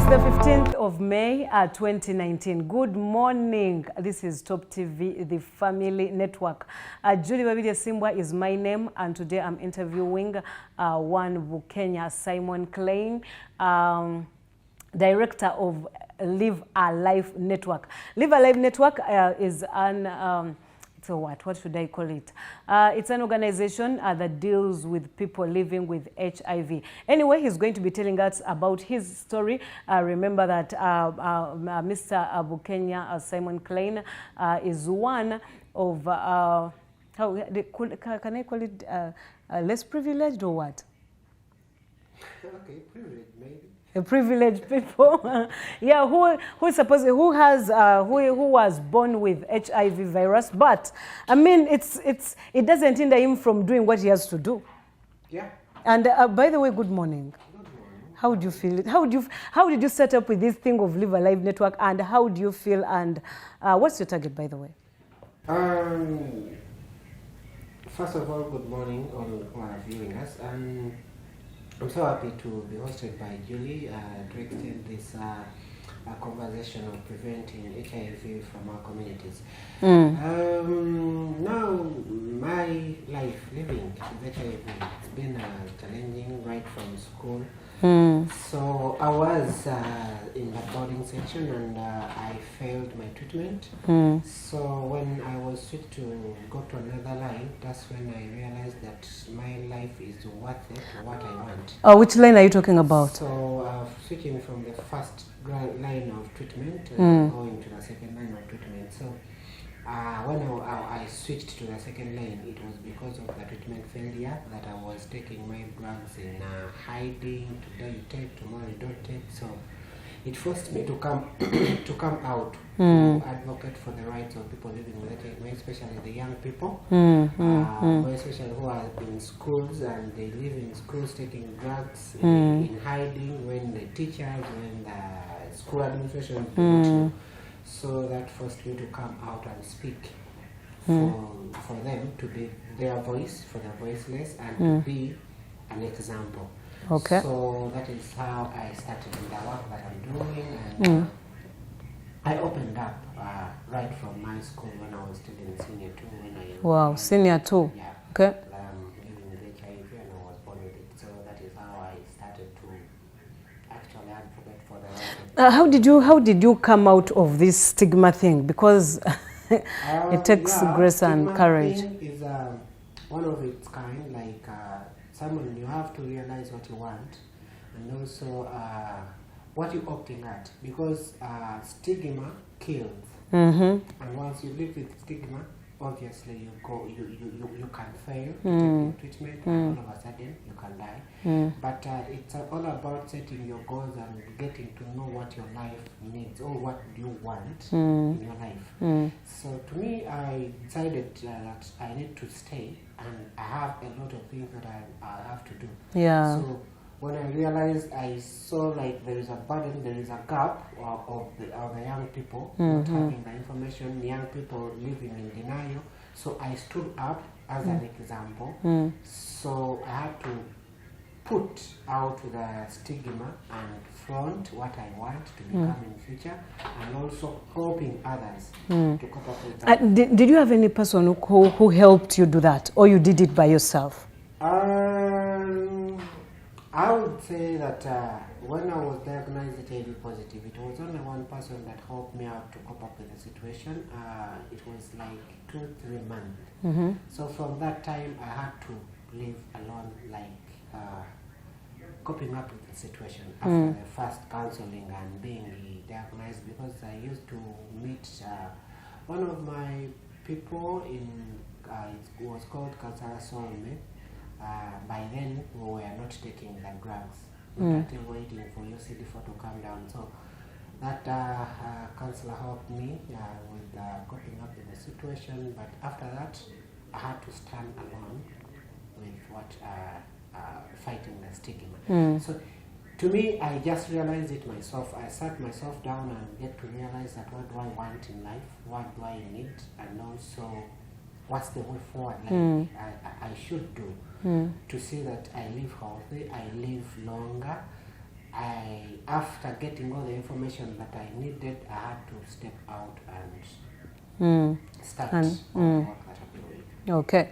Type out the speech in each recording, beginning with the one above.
the 15th of May, 2019. Good morning. This is Top TV, the family network. Julie Wabiria Simbwa is my name, and today I'm interviewing one Bukenya, Simon Klein, director of Live a Life Network. Live a Life Network is an so what should I call it? It's an organization that deals with people living with HIV. Anyway, he's going to be telling us about his story. Remember that Mr. Bukenya, Simon Klein, is one of, how can I call it, less privileged or what? Okay, privileged maybe. Privileged people, yeah, who was born with HIV virus, but I mean, it doesn't hinder him from doing what he has to do. Yeah. And by the way, good morning. Good morning. How do you feel? How did you set up with this thing of Live a Life Network, and how do you feel? And what's your target, by the way? First of all, good morning all who are viewing us. I'm so happy to be hosted by Julie to extend this conversation of preventing HIV from our communities. Now, my life living with HIV has been challenging right from school. So I was in the boarding section and I failed my treatment. So when I was switched to go to another line, that's when I realized that my life is worth it, what I want. Which line are you talking about? So switching from the first line of treatment and going to the second line of treatment. So when I switched to the second line, it was because of the treatment failure that I was taking my drugs in hiding. Today you take, tomorrow you don't take. So it forced me to come out to advocate for the rights of people living with HIV, especially the young people, especially who are in schools and they live in schools taking drugs in hiding when the teachers, when the school administration don't. So that forced me to come out and speak for them, to be their voice for the voiceless and to be an example. Okay. So that is how I started in the work that I'm doing, and I opened up right from my school when I was still in senior 2. Wow, senior 2. Yeah. Okay. Living with HIV and I was born with it. So that is how I started to actually advocate for the right. How did you come out of this stigma thing? Because it takes grace and courage. Is one of its kind. Like someone, you have to realize what you want, and also what you're opting at, because stigma kills. And once you live with stigma, obviously you can fail to take your treatment, and all of a sudden you can die. But it's all about setting your goals and getting to know what your life needs or what do you want in your life. So to me, I decided that I need to stay, and I have a lot of things that I have to do. Yeah. So when I realized, I saw like there is a burden, there is a gap of the young people not having the information, young people living in denial. So I stood up as an example. So I had to put out the stigma and flaunt what I want to become in future, and also helping others to cope up with that. Did you have any person who helped you do that, or you did it by yourself? I would say that when I was diagnosed HIV positive, it was only one person that helped me out to cope up with the situation. It was like 2-3 months. So from that time, I had to live alone, like coping up with the situation after the first counseling and being diagnosed, because I used to meet one of my people in, it was called Kansala Solme. By then, we were not taking the drugs. We were still waiting for your CD4 to come down. So that counselor helped me with coping up with the situation. But after that, I had to stand alone with what fighting the stigma. So to me, I just realized it myself. I sat myself down and get to realize that what do I want in life, what do I need, and also what's the way forward, like I should do to see that I live healthy, I live longer, I after getting all the information that I needed, I had to step out and start on the work that I've been doing. Okay.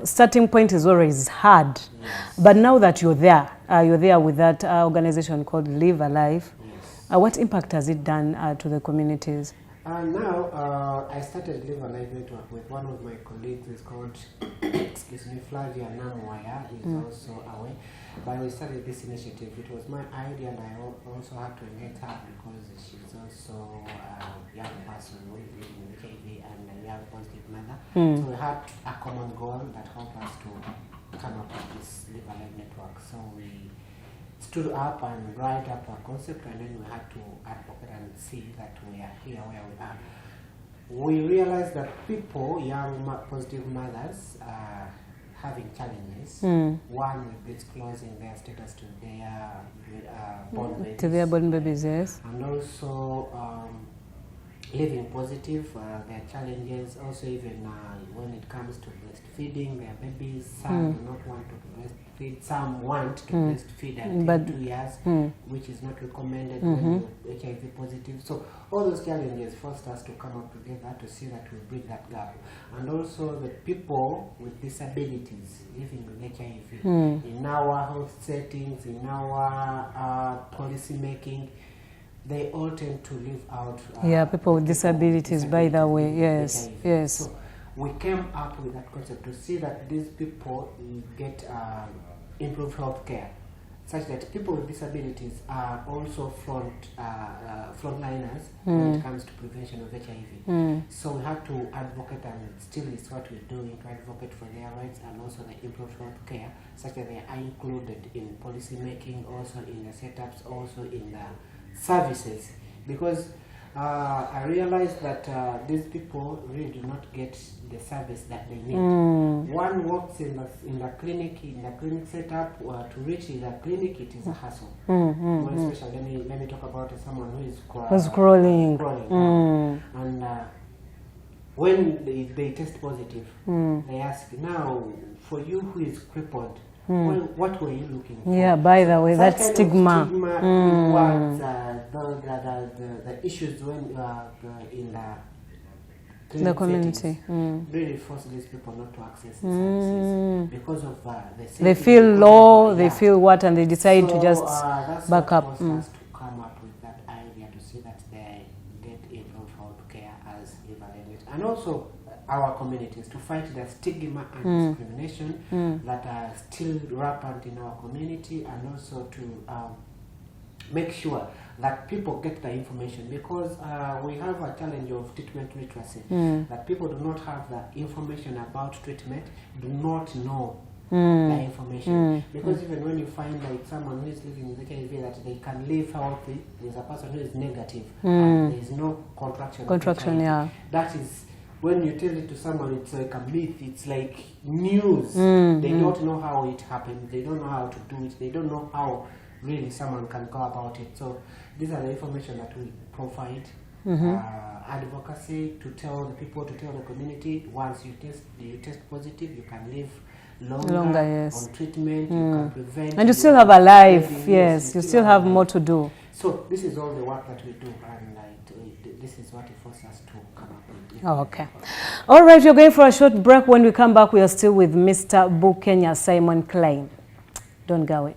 Starting point is always hard. Yes. But now that you're there with that organization called Live Alive, Yes. what impact has it done to the communities? Now, I started Live Alive Network with one of my colleagues. It's called, excuse me, Flavia Namwaya is also away. But we started this initiative. It was my idea, and I also had to engage her because she's also a young person living with HIV and a young positive mother. So we had a common goal that helped us to come up with this Live Alive Network. So we stood up and write up a concept, and then we had to advocate and see that we are here where we are. We realized that people, young positive mothers, are having challenges. One with disclosing their status to their born babies. To their born babies, yes. And also living positive, their challenges. Also, even when it comes to breastfeeding their babies, some do not want to breastfeed. Some want to breastfeed until 2 years, which is not recommended when you're HIV positive. So all those challenges forced us to come up together to see that we bridge that gap. And also the people with disabilities living with HIV in our health settings, in our policy making, they all tend to live out. People with disabilities, by the way, yes, HIV. yes. So we came up with that concept to see that these people get improved health care, such that people with disabilities are also frontliners when it comes to prevention of HIV. So we have to advocate, and still is what we're doing, to advocate for their rights and also the improved health care, such that they are included in policy making, also in the setups, also in the services. Because I realized that these people really do not get the service that they need. One works in the clinic setup. To reach the clinic, it is a hassle. More especially, let me talk about someone who is crawling. And when they test positive, they ask, now, for you who is crippled, what were you looking for? Yeah, by the way, that stigma. Towards the issues when in the community really force these people not to access the services because of the safety. They feel low, they feel what, and they decide to just that's back what up. forced us to come up with that idea to see that they get improved health care as evaluated, and also our communities, to fight the stigma and discrimination that are still rampant in our community, and also to make sure that people get the information, because we have a challenge of treatment literacy, that people do not have the information about treatment, do not know the information. Because even when you find like someone who is living with HIV that they can live healthy, there's a person who is negative and there is no contraction. Yeah. That is, when you tell it to someone, it's like a myth, it's like news. They don't know how it happened, they don't know how to do it, they don't know how really someone can go about it. So these are the information that we provide. Advocacy to tell the people, to tell the community, once you test positive, you can live longer yes. on treatment, you can prevent. And you still have a life, yes, you still have more to do. So this is all the work that we do, and this is what it forces us to come up with. Oh, okay. All right, we're going for a short break. When we come back, we are still with Mr. Bukenya Simon Klein. Don't go away.